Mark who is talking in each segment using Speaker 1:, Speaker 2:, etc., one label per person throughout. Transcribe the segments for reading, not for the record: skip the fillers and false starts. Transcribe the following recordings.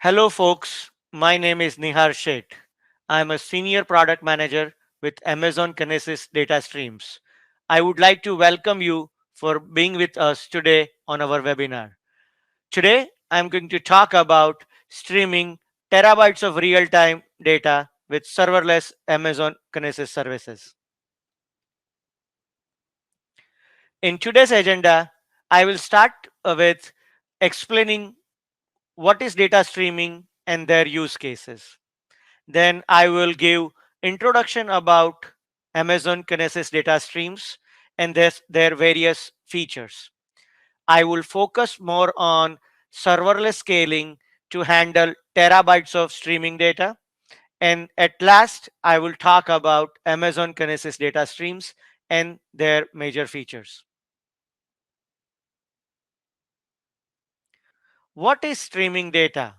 Speaker 1: Hello, folks. My name is Nihar Sheth. I'm a senior product manager with Amazon Kinesis Data Streams. I would like to welcome you for being with us today on our webinar. Today, I'm going to talk about streaming terabytes of real time data with serverless Amazon Kinesis services. In today's agenda, I will start with explaining what is data streaming and their use cases. Then I will give introduction about Amazon Kinesis data streams and their various features. I will focus more on serverless scaling to handle terabytes of streaming data. And at last, I will talk about Amazon Kinesis data streams and their major features. What is streaming data?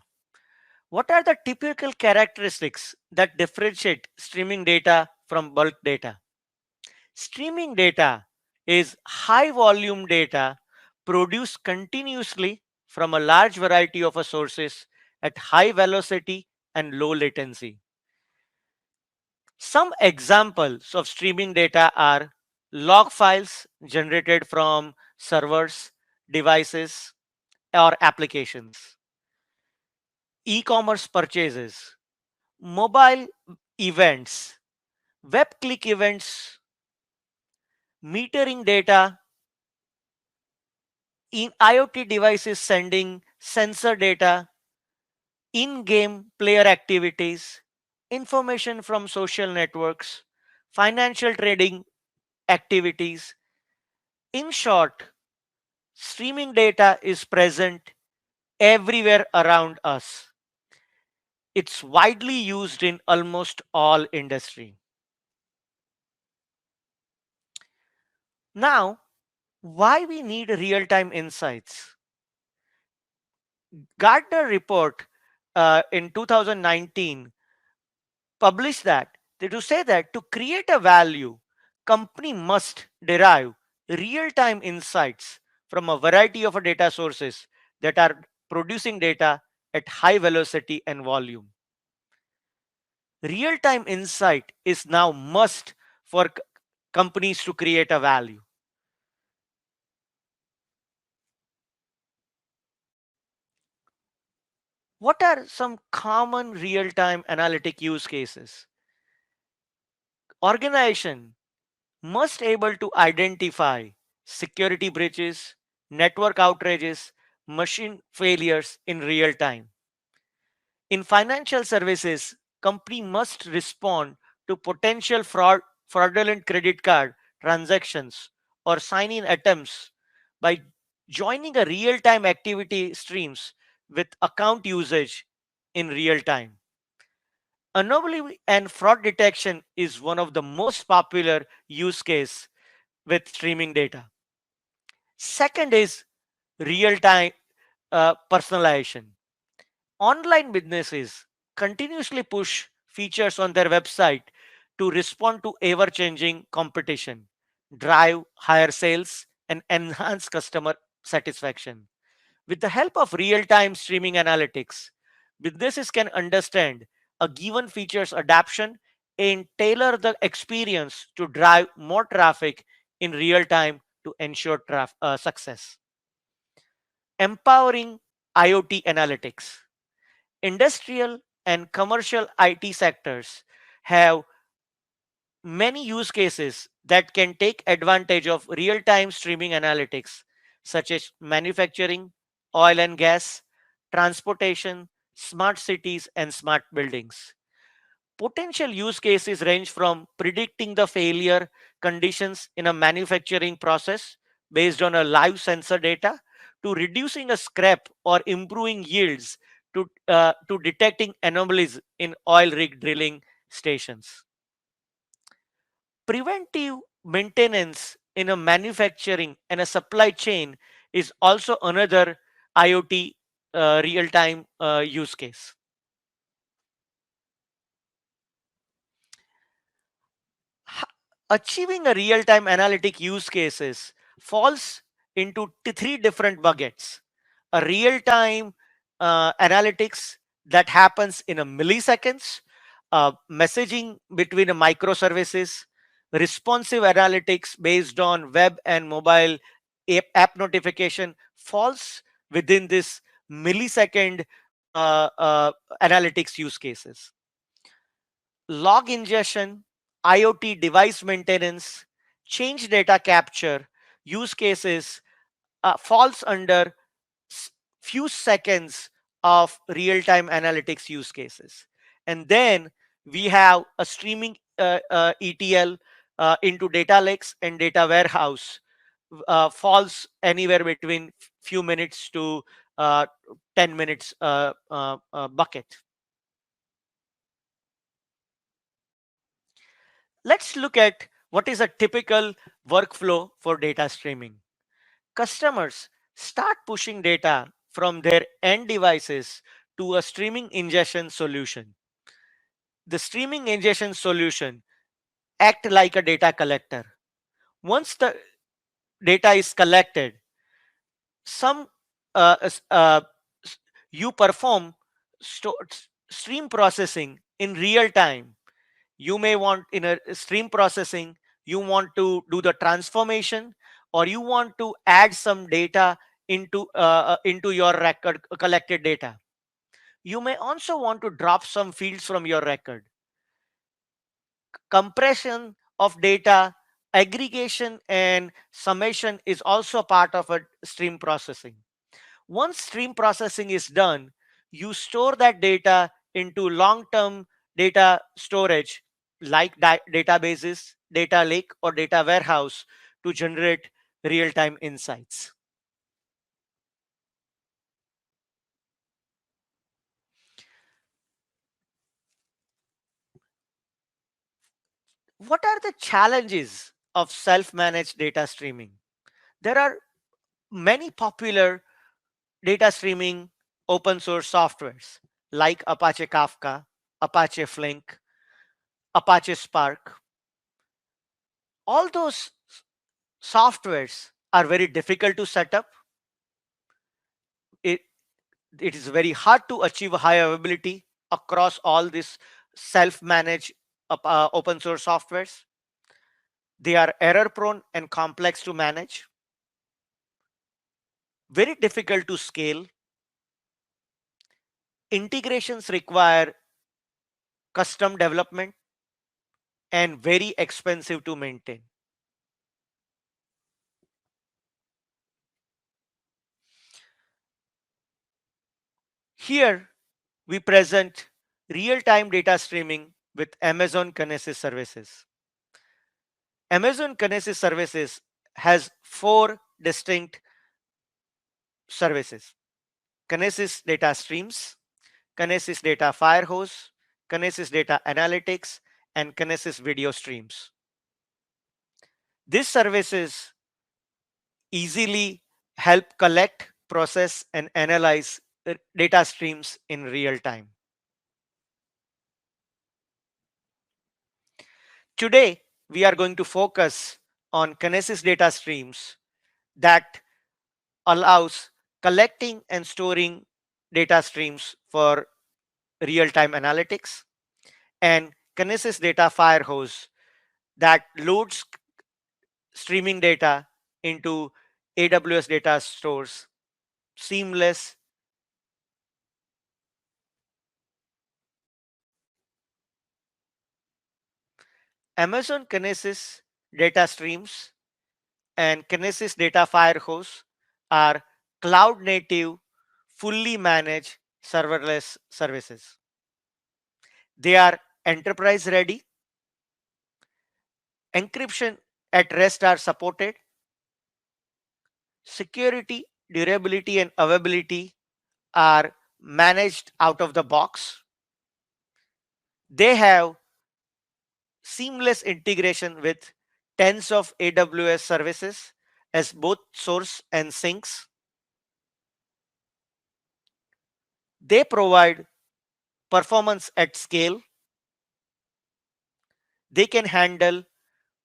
Speaker 1: What are the typical characteristics that differentiate streaming data from bulk data? Streaming data is high volume data produced continuously from a large variety of sources at high velocity and low latency. Some examples of streaming data are log files generated from servers, devices, or applications, e-commerce purchases, mobile events, web click events, metering data, in IoT devices sending sensor data, in-game player activities, information from social networks, financial trading activities. In short, streaming data is present everywhere around us. It's widely used in almost all industry. Now, why we need real-time insights? Gartner report in 2019 published that to say that to create a value, company must derive real-time insights from a variety of data sources that are producing data at high velocity and volume. Real-time insight is now must for companies to create a value. What are some common real-time analytic use cases? Organization must able to identify security breaches, network outrages, machine failures in real time. In financial services, company must respond to potential fraudulent credit card transactions or sign-in attempts by joining a real-time activity streams with account usage in real time. Anomaly and fraud detection is one of the most popular use case with streaming data. Second is real-time personalization. Online businesses continuously push features on their website to respond to ever-changing competition, drive higher sales, and enhance customer satisfaction. With the help of real-time streaming analytics, businesses can understand a given feature's adaptation and tailor the experience to drive more traffic in real time to ensure success. Empowering IoT analytics. Industrial and commercial IT sectors have many use cases that can take advantage of real-time streaming analytics, such as manufacturing, oil and gas, transportation, smart cities, and smart buildings. Potential use cases range from predicting the failure conditions in a manufacturing process based on a live sensor data to reducing a scrap or improving yields to detecting anomalies in oil rig drilling stations. Preventive maintenance in a manufacturing and a supply chain is also another IoT real-time use case. H- Achieving a real-time analytic use cases falls into three different buckets. A real-time analytics that happens in a milliseconds, messaging between a microservices, responsive analytics based on web and mobile app notification falls within this millisecond analytics use cases. Log ingestion, IoT device maintenance, change data capture use cases falls under s- few seconds of real-time analytics use cases. And then we have a streaming ETL into data lakes and data warehouse falls anywhere between few minutes to uh, 10 minutes bucket. Let's look at what is a typical workflow for data streaming. Customers start pushing data from their end devices to a streaming ingestion solution. The streaming ingestion solution act like a data collector. Once the data is collected, some s- s- you perform stream processing in real time. You may want in a stream processing, you want to do the transformation, or you want to add some data into your record collected data. You may also want to drop some fields from your record. Compression of data, aggregation, and summation is also part of a stream processing. Once stream processing is done, you store that data into long-term data storage like databases, data lake, or data warehouse to generate real-time insights. What are the challenges of self-managed data streaming? There are many popular data streaming open source softwares like Apache Kafka, Apache Flink, Apache Spark. All those softwares are very difficult to set up. It, it is very hard to achieve high availability across all these self-managed open source softwares. They are error prone and complex to manage, very difficult to scale. Integrations require custom development and very expensive to maintain. Here we present real-time data streaming with Amazon Kinesis services. Amazon Kinesis services has four distinct services: Kinesis Data Streams, Kinesis Data Firehose, Kinesis Data Analytics, and Kinesis Video Streams. These services easily help collect, process, and analyze data streams in real time. Today, we are going to focus on Kinesis data streams that allows collecting and storing data streams for real-time analytics, and Kinesis Data Firehose that loads streaming data into AWS data stores seamless. Amazon Kinesis data streams and Kinesis Data Firehose are cloud native, fully managed serverless services. They are enterprise ready, encryption at rest are supported, security, durability, and availability are managed out of the box. They have seamless integration with tens of AWS services as both source and sinks. They provide performance at scale. They can handle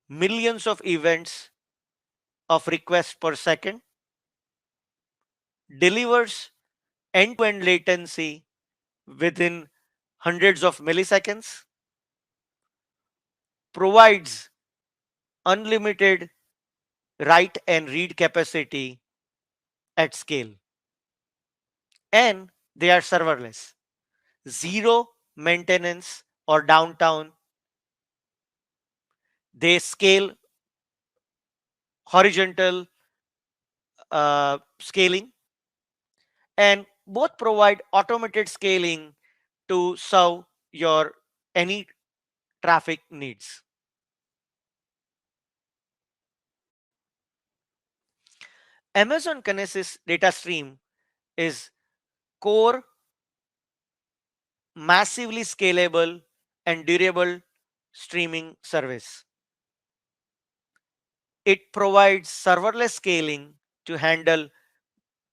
Speaker 1: millions of events of requests per second, delivers end-to-end latency within hundreds of milliseconds, provides unlimited write and read capacity at scale, and they are serverless. Zero maintenance or downtime. They scale horizontal scaling, and both provide automated scaling to serve your any traffic needs. Amazon Kinesis data stream is core, massively scalable, and durable streaming service. It provides serverless scaling to handle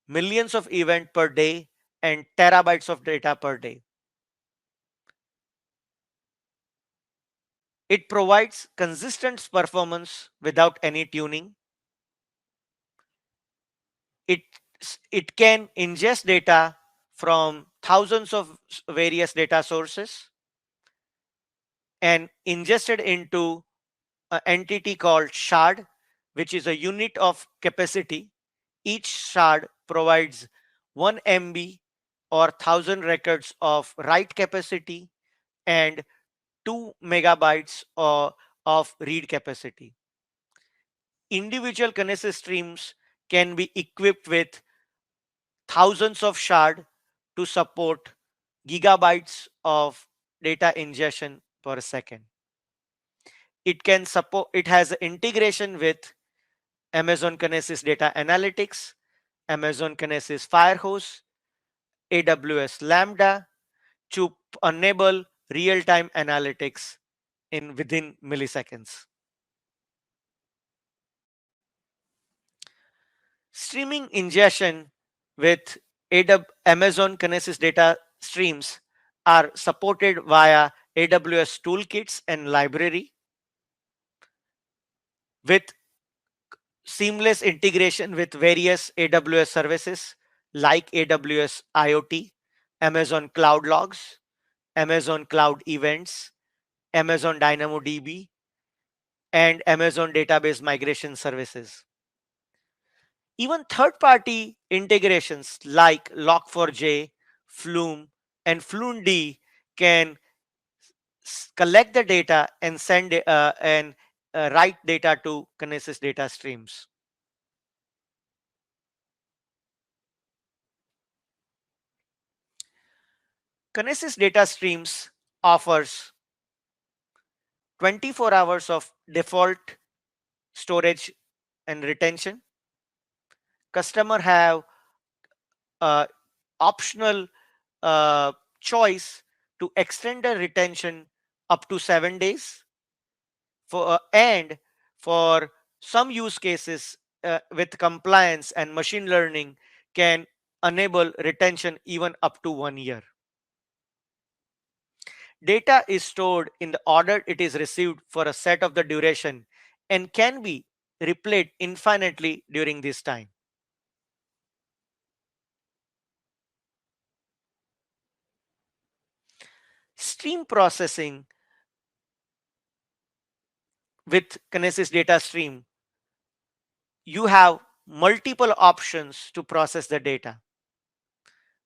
Speaker 1: millions of events per day and terabytes of data per day. It provides consistent performance without any tuning. It, it can ingest data from thousands of various data sources and ingest it into an entity called shard, which is a unit of capacity. Each shard provides 1 MB or 1000 records of write capacity and 2 megabytes of read capacity. Individual Kinesis streams can be equipped with thousands of shards to support gigabytes of data ingestion per second. It has integration with Amazon Kinesis Data Analytics, Amazon Kinesis Firehose, AWS Lambda to enable real-time analytics in within milliseconds. Streaming ingestion with Amazon Kinesis data streams are supported via AWS toolkits and library with seamless integration with various AWS services like AWS IoT, Amazon Cloud Logs, Amazon Cloud Events, Amazon DynamoDB, and Amazon Database Migration Services. Even third-party integrations like Log4j, Flume, and Fluentd can collect the data and send and write data to Kinesis data streams. Kinesis data streams offers 24 hours of default storage and retention. Customer have uh, optional uh, choice to extend the retention up to 7 days and for some use cases with compliance and machine learning can enable retention even up to 1 year. Data is stored in the order it is received for a set of the duration and can be replayed infinitely during this time. Stream processing with Kinesis data stream, you have multiple options to process the data.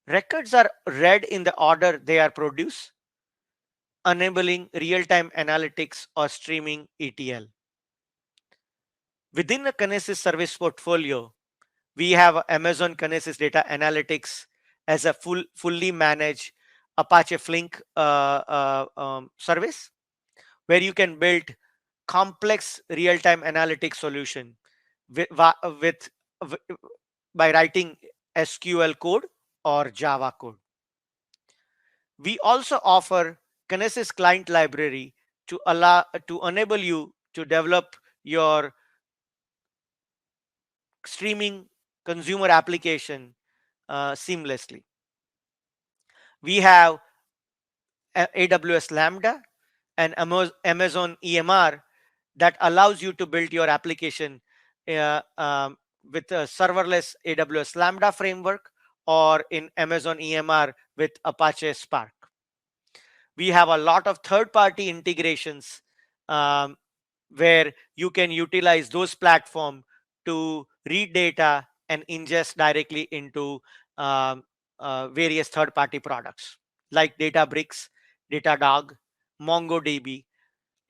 Speaker 1: Records are read in the order they are produced, enabling real-time analytics or streaming ETL. Within the Kinesis service portfolio, we have Amazon Kinesis Data Analytics as a fully managed Apache Flink service, where you can build complex real-time analytics solution with, with by writing SQL code or Java code. We also offer Kinesis client library to enable you to develop your streaming consumer application seamlessly. We have AWS Lambda and Amazon EMR that allows you to build your application uh, um, with a serverless AWS Lambda framework or in Amazon EMR with Apache Spark. We have a lot of third-party integrations, um, where you can utilize those platforms to read data and ingest directly into um, various third-party products like Databricks, Datadog, MongoDB,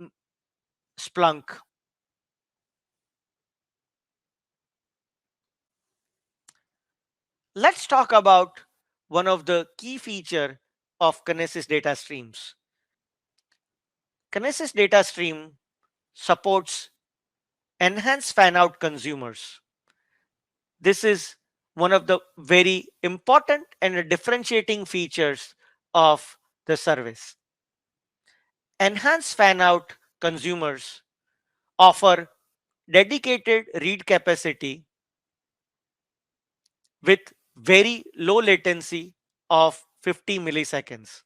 Speaker 1: m- Splunk. Let's talk about one of the key feature of Kinesis data streams. Kinesis data stream supports enhanced fan-out consumers. This is one of the very important and differentiating features of the service. Enhanced fan-out consumers offer dedicated read capacity with very low latency of 50 milliseconds.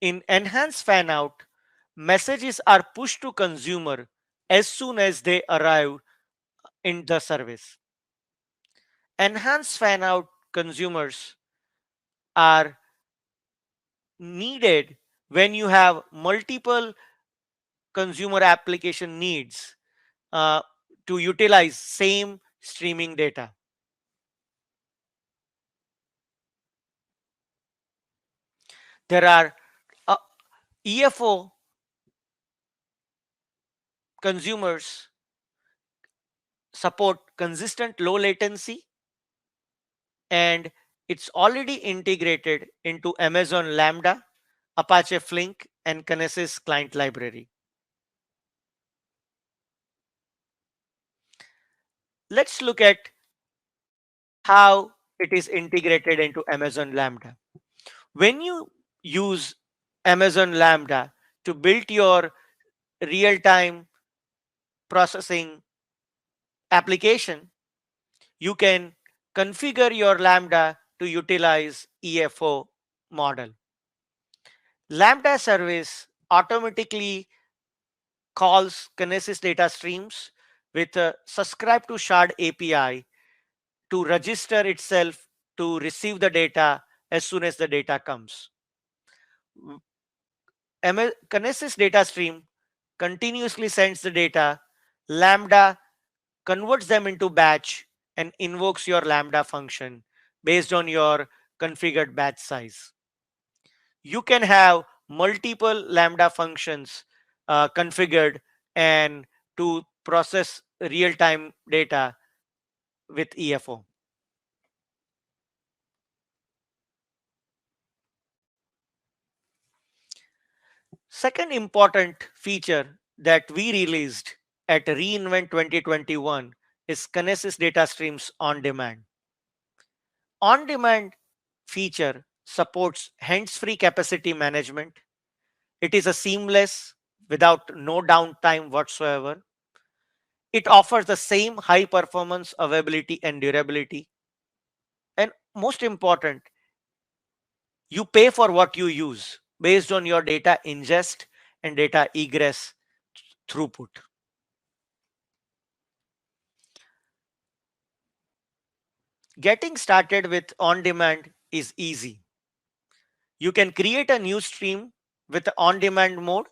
Speaker 1: In enhanced fan-out, messages are pushed to consumer as soon as they arrive in the service. Enhanced fan-out consumers are needed when you have multiple consumer application needs uh, to utilize same streaming data. There are EFO consumers support consistent low latency, and it's already integrated into Amazon Lambda, Apache Flink, and Kinesis client library. Let's look at how it is integrated into Amazon Lambda. When you use Amazon Lambda to build your real-time processing application, you can configure your Lambda to utilize EFO model. Lambda service automatically calls Kinesis data streams with a subscribe to shard API to register itself to receive the data as soon as the data comes. Kinesis data stream continuously sends the data. Lambda converts them into batch and invokes your Lambda function based on your configured batch size. You can have multiple Lambda functions configured and to process real-time data with EFO. Second important feature that we released at reInvent 2021 is Kinesis Data Streams on Demand. On Demand feature supports hands-free capacity management. It is a seamless without no downtime whatsoever. It offers the same high performance, availability, and durability. And most important, you pay for what you use based on your data ingest and data egress throughput. Getting started with on demand is easy. You can create a new stream with the on demand mode,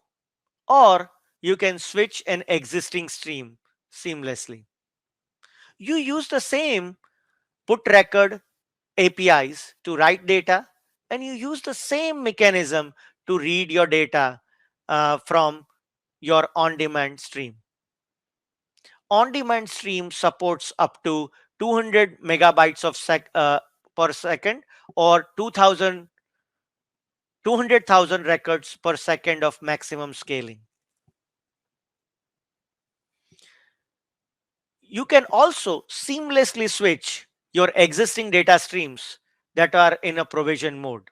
Speaker 1: or you can switch an existing stream seamlessly. You use the same put record APIs to write data, and you use the same mechanism to read your data from your on demand stream. On demand stream supports up to 200 megabytes of per second, or 200,000 records per second of maximum scaling. You can also seamlessly switch your existing data streams that are in a provision mode.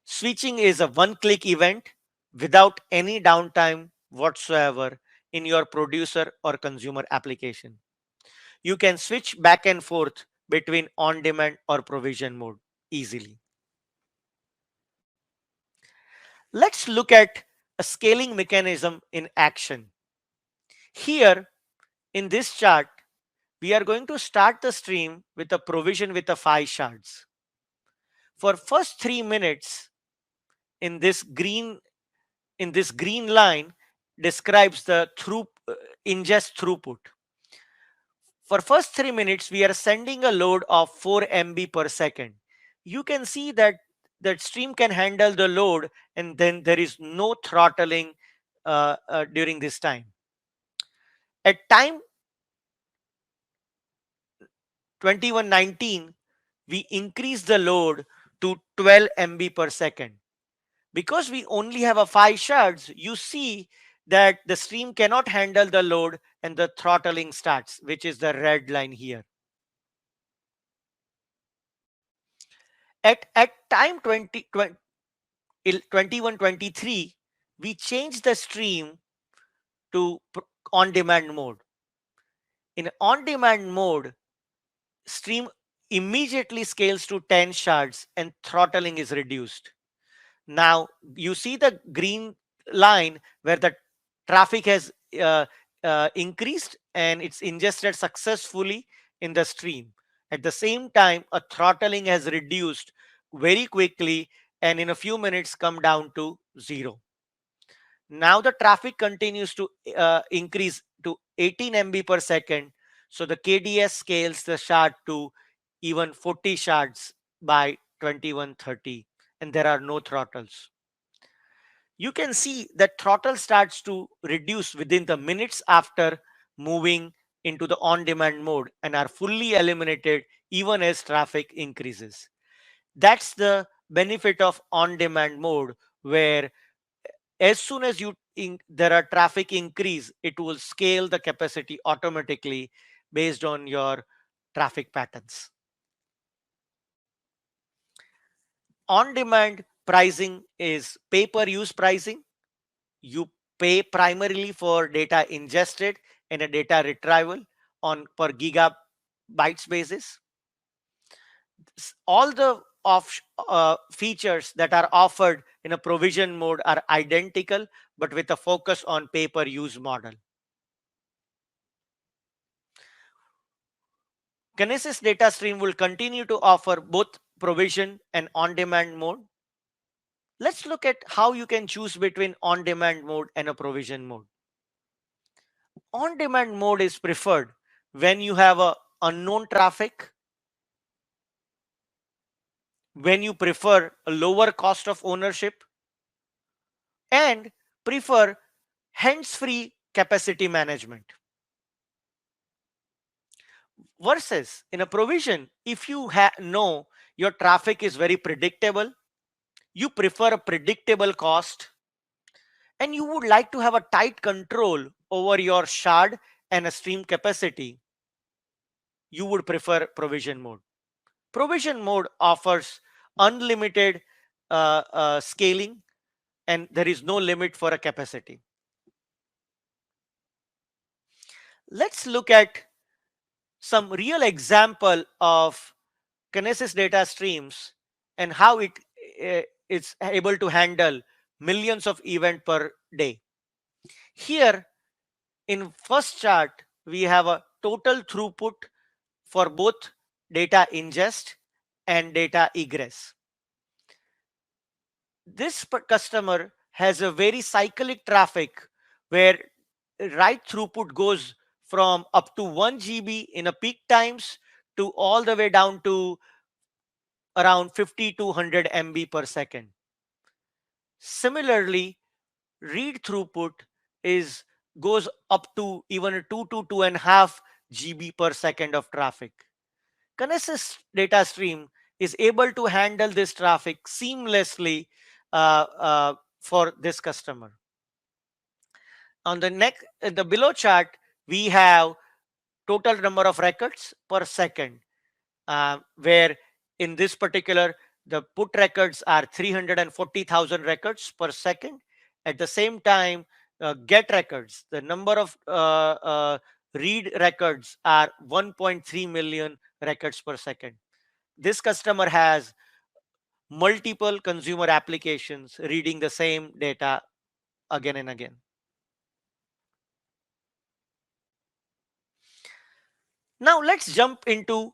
Speaker 1: Switching is a one-click event without any downtime whatsoever in your producer or consumer application. You can switch back and forth between on-demand or provision mode easily. Let's look at a scaling mechanism in action. Here in this chart, We are going to start the stream with a provision with the 5 shards. For first 3 minutes, in this green line describes the ingest throughput. For first 3 minutes, we are sending a load of 4 MB per second. You can see that that stream can handle the load, and then there is no throttling during this time. At time 2119, we increase the load to 12 MB per second. Because we only have a 5 shards, you see that the stream cannot handle the load and the throttling starts, which is the red line here. At time 2123, we change the stream to on-demand mode. In on-demand mode, stream immediately scales to 10 shards and throttling is reduced. Now you see the green line where the traffic has increased and it's ingested successfully in the stream. At the same time, a throttling has reduced very quickly and in a few minutes come down to 0. Now the traffic continues to increase to 18 MB per second. So the KDS scales the shard to even 40 shards by 2130, and there are no throttles. You can see that throttle starts to reduce within the minutes after moving into the on-demand mode and are fully eliminated even as traffic increases. That's the benefit of on-demand mode, where as soon as there are traffic increase, it will scale the capacity automatically based on your traffic patterns. On-demand pricing is pay-per-use pricing. You pay primarily for data ingested and a data retrieval on per gigabytes basis. All the features that are offered in a provision mode are identical, but with a focus on pay-per-use model. Kinesis data stream will continue to offer both provision and on-demand mode. Let's look at how you can choose between on-demand mode and a provision mode. On-demand mode is preferred when you have a unknown traffic, when you prefer a lower cost of ownership, and prefer hands-free capacity management. Versus in a provision, if you know your traffic is very predictable, you prefer a predictable cost, and you would like to have a tight control over your shard and a stream capacity, you would prefer provision mode. Provision mode offers unlimited scaling, and there is no limit for a capacity. Let's look at some real example of Kinesis data streams and how it's able to handle millions of events per day. Here in first chart, we have a total throughput for both data ingest and data egress. This customer has a very cyclic traffic where write throughput goes from up to 1 GB in a peak times to all the way down to around 50 to 100 MB per second. Similarly, read throughput goes up to even 2 to 2.5 GB per second of traffic. Kinesis data stream is able to handle this traffic seamlessly for this customer. On the below chart, we have total number of records per second, where in this particular, the put records are 340,000 records per second. At the same time, get records, the number of read records are 1.3 million records per second. This customer has multiple consumer applications reading the same data again and again. Now let's jump into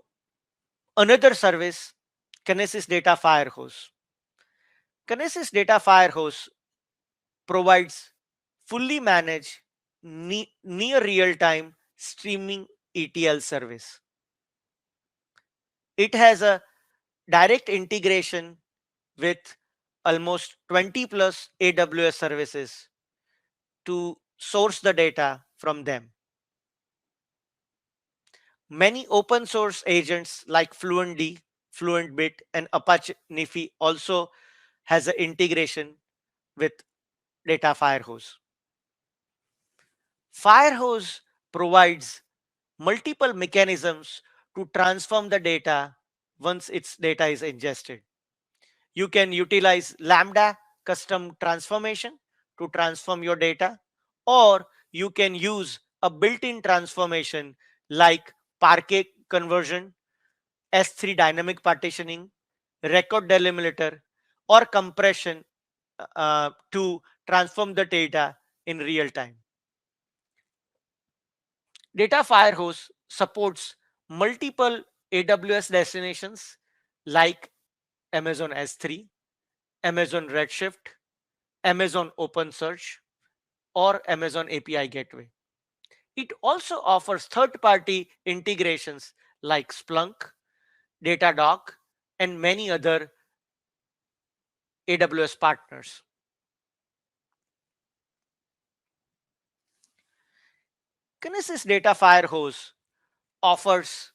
Speaker 1: another service, Kinesis Data Firehose. Kinesis Data Firehose provides fully managed near real-time streaming ETL service. It has a direct integration with almost 20 plus AWS services to source the data from them. Many open source agents like FluentD, FluentBit, and Apache Nifi also has an integration with Data Firehose. Firehose provides multiple mechanisms to transform the data once its data is ingested. You can utilize Lambda custom transformation to transform your data, or you can use a built-in transformation like Parquet conversion, S3 dynamic partitioning, record delimiter, or compression to transform the data in real time. Data Firehose supports multiple AWS destinations like Amazon S3, Amazon Redshift, Amazon OpenSearch, or Amazon API Gateway. It also offers third-party integrations like Splunk, Datadog, and many other AWS partners. Kinesis Data Firehose offers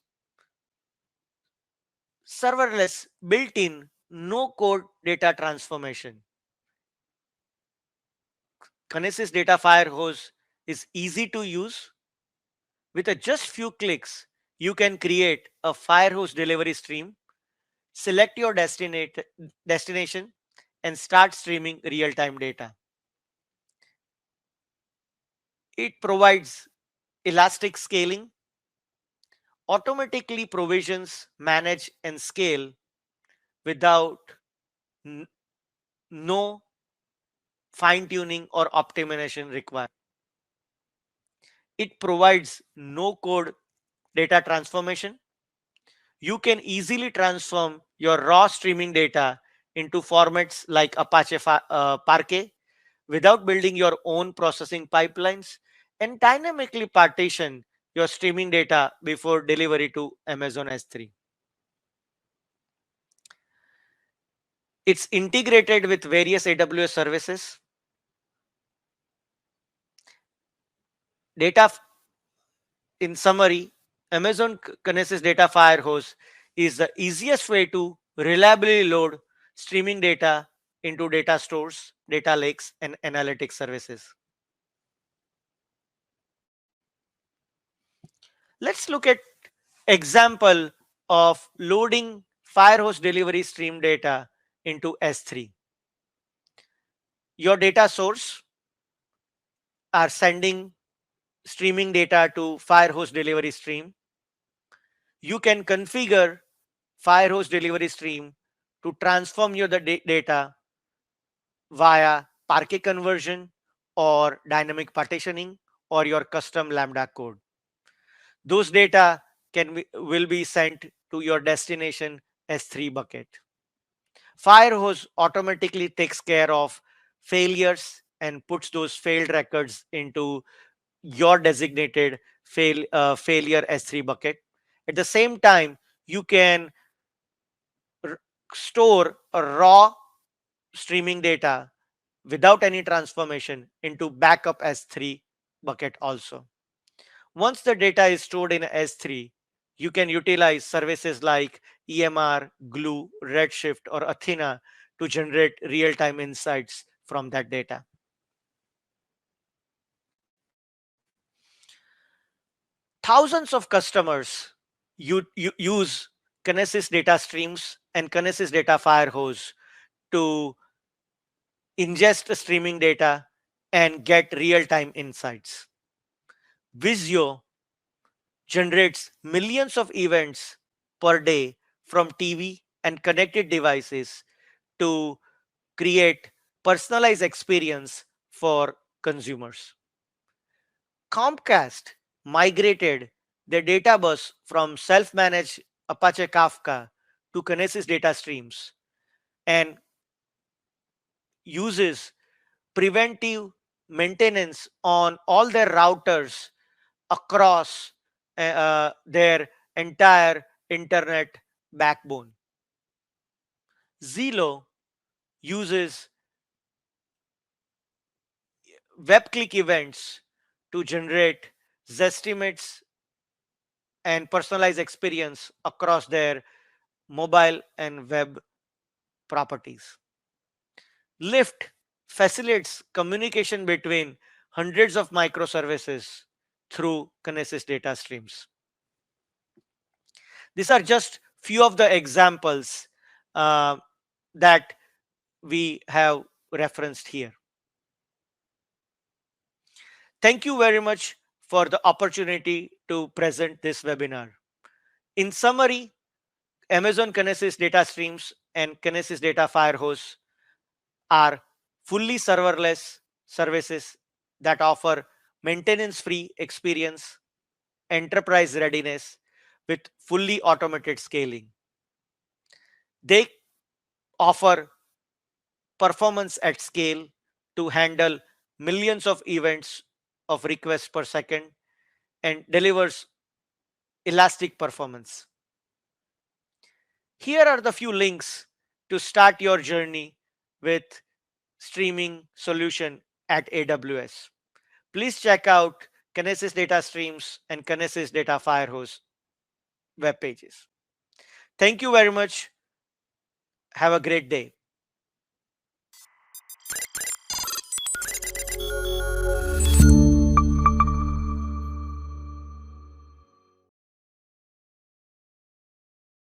Speaker 1: serverless built-in no-code data transformation. Kinesis Data Firehose is easy to use. With a just few clicks, you can create a Firehose delivery stream, select your destination, and start streaming real-time data. It provides elastic scaling, automatically provisions, manage, and scale without n- no fine-tuning or optimization required. It provides no-code data transformation. You can easily transform your raw streaming data into formats like Apache Parquet without building your own processing pipelines, and dynamically partition your streaming data before delivery to Amazon S3. It's integrated with various AWS services. Data, in summary, Amazon Kinesis Data Firehose is the easiest way to reliably load streaming data into data stores, data lakes, and analytics services. Let's look at example of loading Firehose delivery stream data into S3. Your data source are sending streaming data to Firehose delivery stream. You can configure Firehose delivery stream to transform your data via Parquet conversion or dynamic partitioning or your custom Lambda code. Those data will be sent to your destination S3 bucket. Firehose automatically takes care of failures and puts those failed records into your designated failure S3 bucket. At the same time, you can r- store a raw streaming data without any transformation into backup S3 bucket also. Once the data is stored in S3, you can utilize services like EMR, Glue, Redshift, or Athena to generate real-time insights from that data. Thousands of customers use Kinesis data streams and Kinesis data firehose to ingest streaming data and get real-time insights. Visio generates millions of events per day from TV and connected devices to create personalized experience for consumers. Comcast migrated their data bus from self-managed Apache Kafka to Kinesis data streams and uses preventive maintenance on all their routers across their entire internet backbone. Zelo uses web click events to generate Zestimates and personalized experience across their mobile and web properties. Lyft facilitates communication between hundreds of microservices through Kinesis data streams. These are just few of the examples uh, that we have referenced here. Thank you very much for the opportunity to present this webinar. In summary, Amazon Kinesis data streams and Kinesis data firehose are fully serverless services that offer maintenance-free experience, enterprise readiness with fully automated scaling. They offer performance at scale to handle millions of events of requests per second and delivers elastic performance. Here are the few links to start your journey with streaming solution at AWS. Please check out Kinesis Data Streams and Kinesis Data Firehose web pages. Thank you very much. Have a great day.